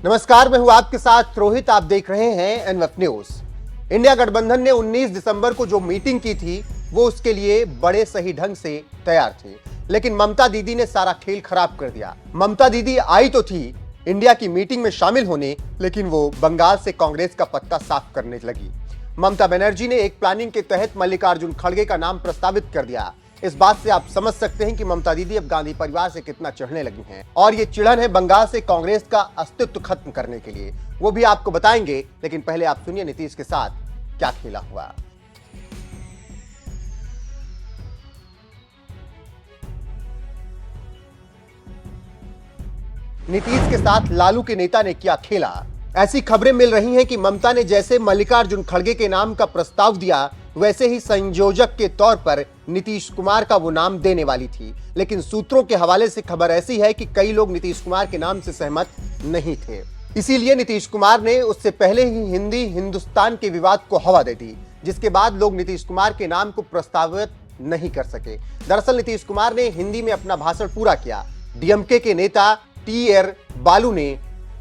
नमस्कार, मैं हूं आपके साथ रोहित। आप देख रहे हैं एनएफ न्यूज। इंडिया गठबंधन ने 19 दिसंबर को जो मीटिंग की थी वो उसके लिए बड़े सही ढंग से तैयार थी, लेकिन ममता दीदी ने सारा खेल खराब कर दिया। ममता दीदी आई तो थी इंडिया की मीटिंग में शामिल होने, लेकिन वो बंगाल से कांग्रेस का पत्ता साफ करने लगी। ममता बनर्जी ने एक प्लानिंग के तहत मल्लिकार्जुन खड़गे का नाम प्रस्तावित कर दिया। इस बात से आप समझ सकते हैं कि ममता दीदी अब गांधी परिवार से कितना चिढ़ने लगी हैं, और ये चिढ़न है बंगाल से कांग्रेस का अस्तित्व खत्म करने के लिए। वो भी आपको बताएंगे, लेकिन पहले आप सुनिए नीतीश के साथ क्या खेला हुआ। नीतीश के साथ लालू के नेता ने क्या खेला। ऐसी खबरें मिल रही हैं कि ममता ने जैसे मल्लिकार्जुन खड़गे के नाम का प्रस्ताव दिया, वैसे ही संयोजक के तौर पर नीतीश कुमार का वो नाम देने वाली थी। लेकिन सूत्रों के हवाले से खबर ऐसी है कि कई लोग नीतीश कुमार के नाम से सहमत नहीं थे। इसीलिए नीतीश कुमार ने उससे पहले ही हिंदी हिंदुस्तान के विवाद को हवा दे दी, जिसके बाद लोग नीतीश कुमार के नाम को प्रस्तावित नहीं कर सके। दरअसल नीतीश कुमार ने हिंदी में अपना भाषण पूरा किया। डीएमके के नेता टी.आर. बालू ने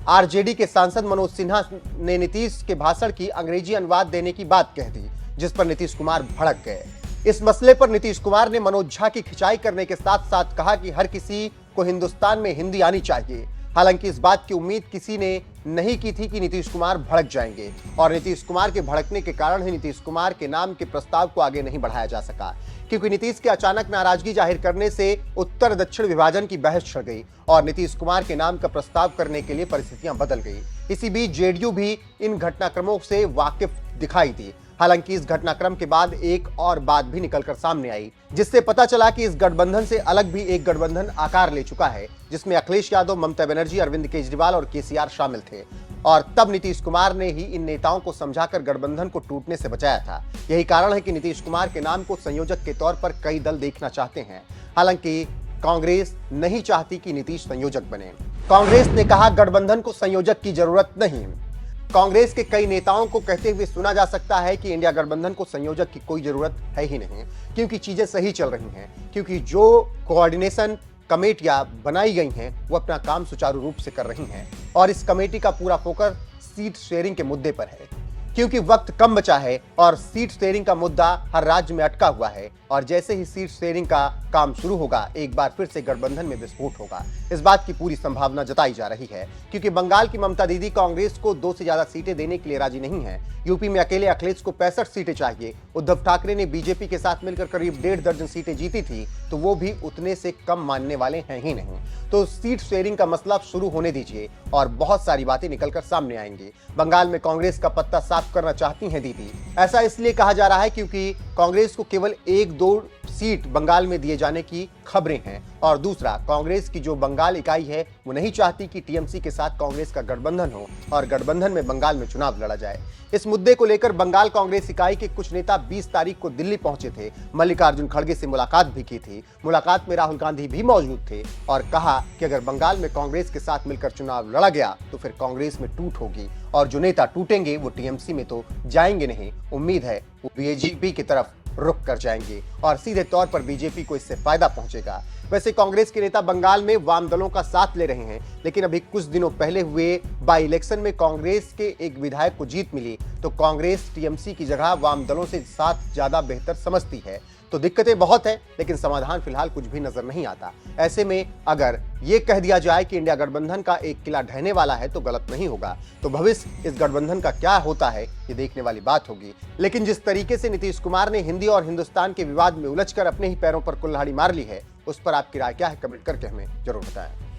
आरजेडी के सांसद मनोज सिन्हा ने नीतीश के भाषण की अंग्रेजी अनुवाद देने की बात कह दी, जिस पर नीतीश कुमार भड़क गए। इस मसले पर नीतीश कुमार ने मनोज झा की खिंचाई करने के साथ साथ कहा कि हर किसी को हिंदुस्तान में हिंदी आनी चाहिए। हालांकि इस बात की उम्मीद किसी ने नहीं की थी कि नीतीश कुमार भड़क जाएंगे, और नीतीश कुमार के भड़कने के कारण ही नीतीश कुमार के नाम के प्रस्ताव को आगे नहीं बढ़ाया जा सका, क्योंकि नीतीश के अचानक नाराजगी जाहिर करने से उत्तर दक्षिण विभाजन की बहस छिड़ गई और नीतीश कुमार के नाम का प्रस्ताव करने के लिए परिस्थितियां बदल गई। इसी बीच जेडीयू भी इन घटनाक्रमों से वाकिफ दिखाई दी। हालांकि इस घटनाक्रम के बाद एक और बात भी निकलकर सामने आई, जिससे पता चला कि इस गठबंधन से अलग भी एक गठबंधन आकार ले चुका है, जिसमें अखिलेश यादव, ममता बनर्जी, अरविंद केजरीवाल और केसीआर शामिल थे। और तब नीतीश कुमार ने ही इन नेताओं को समझाकर गठबंधन को टूटने से बचाया था। यही कारण है कि नीतीश कुमार के नाम को संयोजक के तौर पर कई दल देखना चाहते हैं। हालांकि कांग्रेस नहीं चाहती कि नीतीश संयोजक बने। कांग्रेस ने कहा गठबंधन को संयोजक की जरूरत नहीं। कांग्रेस के कई नेताओं को कहते हुए सुना जा सकता है कि इंडिया गठबंधन को संयोजक की कोई जरूरत है ही नहीं, क्योंकि चीजें सही चल रही हैं, क्योंकि जो कोऑर्डिनेशन कमेटियां बनाई गई हैं वो अपना काम सुचारू रूप से कर रही हैं, और इस कमेटी का पूरा फोकस सीट शेयरिंग के मुद्दे पर है, क्योंकि वक्त कम बचा है और सीट शेयरिंग का मुद्दा हर राज्य में अटका हुआ है। और जैसे ही सीट शेयरिंग का काम शुरू होगा, एक बार फिर से गठबंधन में विस्फोट होगा। इस बात की पूरी संभावना जताई जा रही है, क्योंकि बंगाल की ममता दीदी कांग्रेस को 2 से ज्यादा सीटें देने के लिए राजी नहीं है। यूपी में अकेले अखिलेश को 65 सीटें चाहिए। उद्धव ठाकरे ने बीजेपी के साथ मिलकर करीब 1.5 दर्जन सीटें जीती थी, तो वो भी उतने से कम मानने वाले हैं ही नहीं। तो सीट शेयरिंग का मसला शुरू होने दीजिए और बहुत सारी बातें निकलकर सामने आएंगी। बंगाल में कांग्रेस का पत्ता साफ करना चाहती हैं दीदी। ऐसा इसलिए कहा जा रहा है क्योंकि कांग्रेस को केवल 1-2 सीट बंगाल में दिए जाने की खबरें हैं, और दूसरा, कांग्रेस की जो बंगाल इकाई है वो नहीं चाहती कि टीएमसी के साथ कांग्रेस का गठबंधन हो और गठबंधन में बंगाल में चुनाव लड़ा जाए। इस मुद्दे को लेकर बंगाल कांग्रेस इकाई के कुछ नेता 20 तारीख को दिल्ली पहुंचे थे। मल्लिकार्जुन खड़गे से मुलाकात भी की थी। मुलाकात में राहुल गांधी भी मौजूद थे और कहा कि अगर बंगाल में कांग्रेस के साथ मिलकर चुनाव लड़ा गया तो फिर कांग्रेस में टूट होगी, और जो नेता टूटेंगे वो टीएमसी में तो जाएंगे नहीं, उम्मीद है वो बीजेपी की तरफ रुक कर जाएंगे और सीधे तौर पर बीजेपी को इससे फायदा पहुंचेगा। वैसे कांग्रेस के नेता बंगाल में वाम दलों का साथ ले रहे हैं, लेकिन अभी कुछ दिनों पहले हुए बाई इलेक्शन में कांग्रेस के एक विधायक को जीत मिली, तो कांग्रेस टीएमसी की जगह वाम दलों से साथ ज्यादा बेहतर समझती है। तो दिक्कतें बहुत है, लेकिन समाधान फिलहाल कुछ भी नजर नहीं आता। ऐसे में अगर ये कह दिया जाए कि इंडिया गठबंधन का एक किला ढहने वाला है तो गलत नहीं होगा। तो भविष्य इस गठबंधन का क्या होता है ये देखने वाली बात होगी। लेकिन जिस तरीके से नीतीश कुमार ने हिंदी और हिंदुस्तान के विवाद में उलझकर अपने ही पैरों पर कुल्हाड़ी मार ली है, उस पर आपकी राय क्या है, कमेंट करके हमें जरूर बताएं।